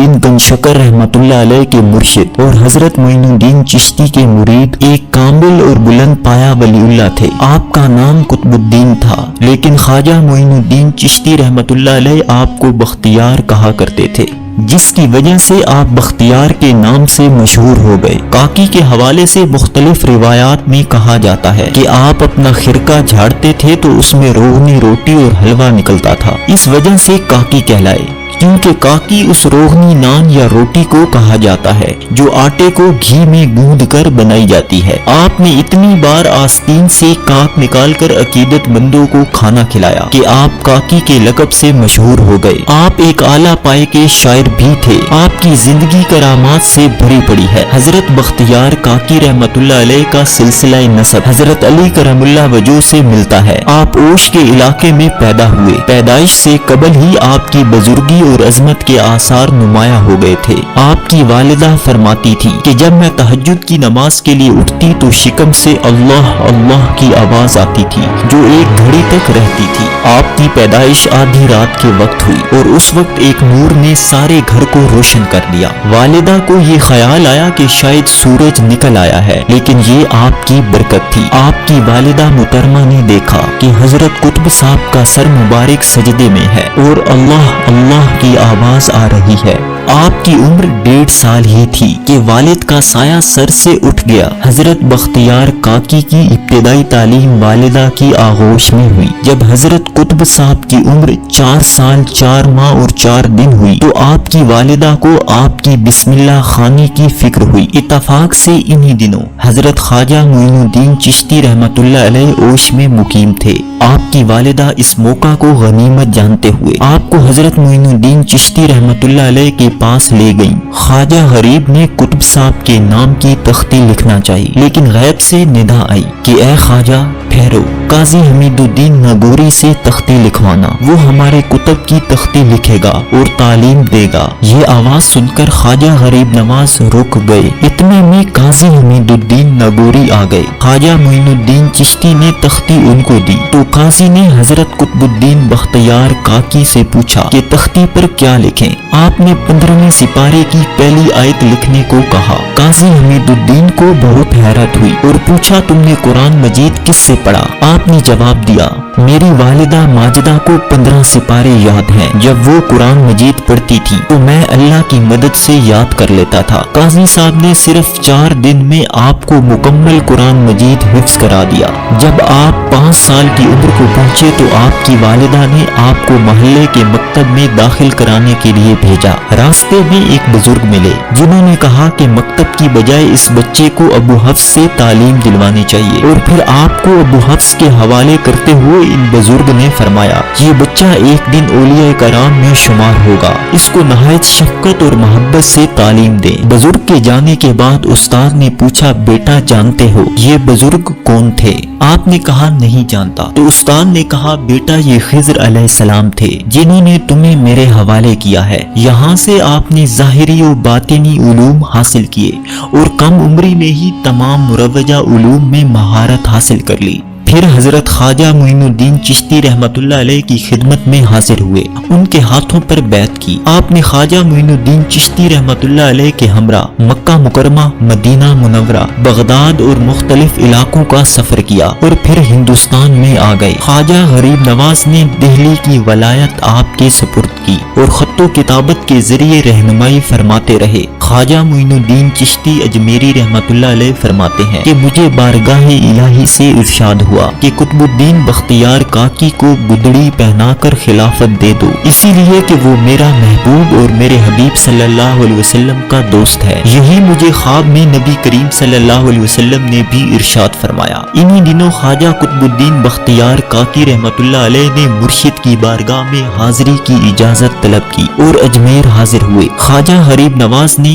الدین گنشکر رحمۃ اللہ علیہ کے مرشد اور حضرت معین الدین چشتی کے مرید ایک کامل اور بلند پایا ولی اللہ تھے۔ آپ کا نام قطب الدین تھا، لیکن خواجہ معین الدین چشتی رحمۃ اللہ علیہ آپ کو بختیار کہا کرتے تھے، جس کی وجہ سے آپ بختیار کے نام سے مشہور ہو گئے۔ کاکی کے حوالے سے مختلف روایات میں کہا جاتا ہے کہ آپ اپنا خرقہ جھاڑتے تھے تو اس میں روغنی روٹی اور حلوہ نکلتا تھا، اس وجہ سے کاکی کہلائے، کیونکہ کاکی اس روغنی نان یا روٹی کو کہا جاتا ہے جو آٹے کو گھی میں گوندھ کر بنائی جاتی ہے۔ آپ نے اتنی بار آستین سے کاک نکال کر عقیدت مندوں کو کھانا کھلایا کہ آپ کاکی کے لقب سے مشہور ہو گئے۔ آپ ایک اعلیٰ پائے کے شاعر بھی تھے۔ آپ کی زندگی کرامات سے بھری پڑی ہے۔ حضرت بختیار کاکی رحمت اللہ علیہ کا سلسلہ نسب حضرت علی کرم اللہ وجہ سے ملتا ہے۔ آپ اوش کے علاقے میں پیدا ہوئے۔ پیدائش سے قبل ہی آپ کی بزرگی اور عظمت کے آثار نمایاں ہو گئے تھے۔ آپ کی والدہ فرماتی تھی کہ جب میں تہجد کی نماز کے لیے اٹھتی تو شکم سے اللہ اللہ کی آواز آتی تھی جو ایک گھڑی تک رہتی تھی۔ آپ کی پیدائش آدھی رات کے وقت ہوئی اور اس وقت ایک نور نے سارے گھر کو روشن کر دیا۔ والدہ کو یہ خیال آیا کہ شاید سورج نکل آیا ہے، لیکن یہ آپ کی برکت تھی۔ آپ کی والدہ محترمہ نے دیکھا کہ حضرت قطب صاحب کا سر مبارک سجدے میں ہے اور اللہ اللہ کی آواز آ رہی ہے۔ آپ کی عمر 1.5 سال ہی تھی کہ والد کا سایہ سر سے اٹھ گیا۔ حضرت بختیار کاکی کی ابتدائی تعلیم والدہ کی آغوش میں ہوئی۔ جب حضرت قطب صاحب کی عمر 4 سال 4 ماہ اور 4 دن ہوئی تو آپ کی والدہ کو آپ کی بسم اللہ خوانی کی فکر ہوئی۔ اتفاق سے انہی دنوں حضرت خواجہ معین الدین چشتی رحمت اللہ علیہ اوش میں مقیم تھے۔ آپ کی والدہ اس موقع کو غنیمت جانتے ہوئے آپ کو حضرت معین الدین چشتی رحمت اللہ علیہ کے پاس لے گئیں۔ خواجہ غریب نے قطب صاحب کے نام کی تختی لکھنا چاہی، لیکن غیب سے ندا آئی کہ اے خواجہ ٹھہرو، قاضی حمید الدین ناگوری سے تختی لکھوانا، وہ ہمارے کتب کی تختی لکھے گا اور تعلیم دے گا۔ یہ آواز سن کر خواجہ غریب نواز رک گئے۔ اتنے میں قاضی حمید الدین ناگوری آ گئے۔ خواجہ معین الدین چشتی نے تختی ان کو دی تو قاضی نے حضرت قطب الدین بختیار کاکی سے پوچھا کہ تختی پر کیا لکھیں؟ آپ نے 15ویں سپارے کی پہلی آیت لکھنے کو کہا۔ قاضی حمید الدین کو بہت حیرت ہوئی اور پوچھا تم نے قرآن مجید کس سے پڑھا؟ آپ نے جواب دیا میری والدہ ماجدہ کو 15 سپارے یاد ہیں، جب وہ قرآن مجید پڑھتی تھی تو میں اللہ کی مدد سے یاد کر لیتا تھا۔ قاضی صاحب نے صرف 4 دن میں آپ کو مکمل قرآن مجید حفظ کرا دیا۔ جب آپ 5 سال کی عمر کو پہنچے تو آپ کی والدہ نے آپ کو محلے کے مکتب میں داخل کرانے کے لیے بھیجا۔ راستے میں ایک بزرگ ملے جنہوں نے کہا کہ مکتب کی بجائے اس بچے کو ابو حفص سے تعلیم دلوانی چاہیے، اور پھر آپ کو ابو حفص کے حوالے کرتے ہوئے ان بزرگ نے فرمایا یہ بچہ ایک دن اولیاء کرام میں شمار ہوگا، اس کو نہایت شفقت اور محبت سے تعلیم دیں۔ بزرگ کے جانے کے بعد استاد نے پوچھا بیٹا جانتے ہو یہ بزرگ کون تھے؟ آپ نے کہا نہیں جانتا۔ تو استاد نے کہا بیٹا یہ خضر علیہ السلام تھے جنہوں نے تمہیں میرے حوالے کیا ہے۔ یہاں سے آپ نے ظاہری و باطنی علوم حاصل کیے اور کم عمری میں ہی تمام مروجہ علوم میں مہارت حاصل کر لی۔ پھر حضرت خواجہ معین الدین چشتی رحمت اللہ علیہ کی خدمت میں حاضر ہوئے، ان کے ہاتھوں پر بیعت کی۔ آپ نے خواجہ معین الدین چشتی رحمت اللہ علیہ کے ہمراہ مکہ مکرمہ، مدینہ منورہ، بغداد اور مختلف علاقوں کا سفر کیا اور پھر ہندوستان میں آ گئے۔ خواجہ غریب نواز نے دہلی کی ولایت آپ کے سپرد کی اور خط و کتابت کے ذریعے رہنمائی فرماتے رہے۔ خواجہ معین الدین چشتی اجمیری رحمت اللہ علیہ فرماتے ہیں کہ مجھے بارگاہ الہی سے ارشاد ہوا کہ قطب الدین بختیار کاکی کو گدڑی پہنا کر خلافت دے دو، اسی لیے کہ وہ میرا محبوب اور میرے حبیب صلی اللہ علیہ وسلم کا دوست ہے۔ یہی مجھے خواب میں نبی کریم صلی اللہ علیہ وسلم نے بھی ارشاد فرمایا۔ انہی دنوں خواجہ قطب الدین بختیار کاکی رحمت اللہ علیہ نے مرشد کی بارگاہ میں حاضری کی اجازت طلب کی اور اجمیر حاضر ہوئے۔ خواجہ غریب نواز نے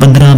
15